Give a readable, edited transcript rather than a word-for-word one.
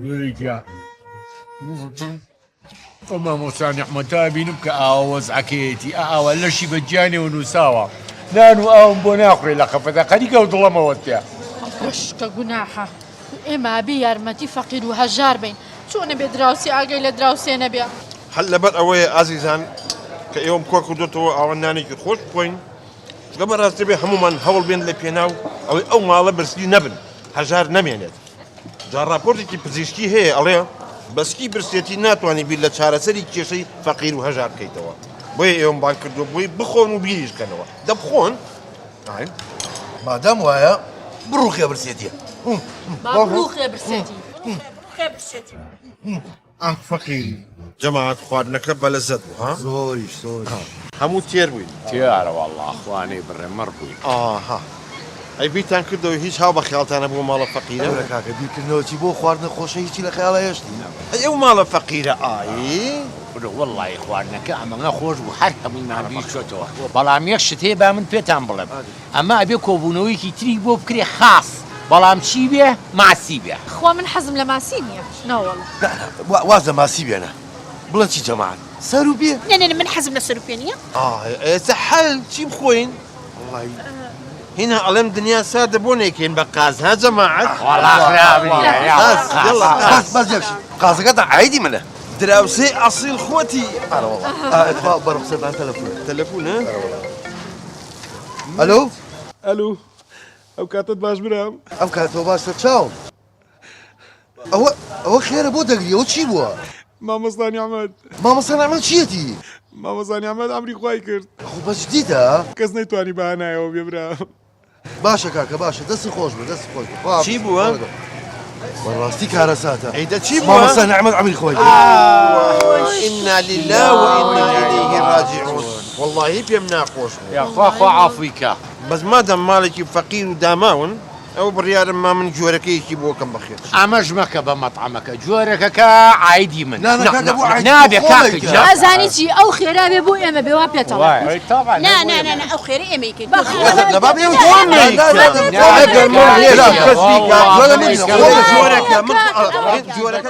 بريكا وما موساني حمتا بينك أوز عكيتي ولا شي بجاني ونساوا نانو بوناخي لخفتا خليك وضل موتيا وش كجناحة إما بيارمتي فقير وهجار بين شو أنا بدراوسي أجي لدراوسي أنا بيا هلا بد أوي عزيزان كيوم كوكو دوتو أو ناني كتخوش بوين قبل راس تبي هموما هول بين لبيناو أو ماله برسلي نبن هجار نمينت جار رابورتي كي بزيشكي هي عليه بس كي برسيتي ناتواني بيلا شارع سري كيشي فقير وهجار كيتوا بوي يوم بانك دو بوي بخون وبيجيش كانوا دبخون عين ما دام ويا بروخ يا برسيتي مبروك يا برسيتي خير برسيتي أنك فقير جماعة خوارنا كرب لزت ها زوريش همو تيروي تيارة والله أخواني بري مربوي ها أي بيتان كدو هيش هاو بخيالتان أبو مال فقيرة ولا كاكا بيكرنوتي بو خوارنا خوشة هيتي لخيالة يشتي أي مال فقيرة والله يا إخواننا كأمنا خوش وحركة من ما بيشوتوا بلام يخشت هي من بيتان بلم أما أبي كوبونوي كي تريق بو بكري خاص بلام شي بيه مع السيبيه أخوة من حزم لماسينيا لا والله لا وازا ما سيبي أنا بلنتي جماعة ساروا بيه لا من حزم للسلوبيانية سحل شي بخوين والله هنا علم دنيا سادة بونيكين بقاز ها جماعة والله خرابي قاز يلا بس يمشي قاصة قطع عادي منه دراوسي أصيل خوتي أنا والله إطفاء بروح سيب عن تلفون ها ألو الو او كاتت باش برام أم كانت وباس تشاو هو خير أبو دقري وتشي بوا ماما صاني عماد ماما صنع عمل شيتي ماما صاني عماد عمري خواي كرت أخو بس جديدة كاس نيتواني بهنايا وبيا برام باشا كاكا باشا دس خوش بي دس خوش بي شي بوا والراستي كارساتها عيدة شي ماما بوا صنع عمل عمري خوي إنا لله وإنا إليه راجعون والله بيمنا خوش يا أخو عافيك بس ما دام مالك فقير وداماون أو بريار ما من جورك يجي بوكم بخير أمجمك بمطعمك جورك كعايدي من لا كاكا بو عادي نابي كاكا جا أزانيتي أو خير أبي بو إما بوابيا طبعا طبعا لا أو خير إيميكي لا بابي يوم لا لا بس فيك ولا ولا مني جورك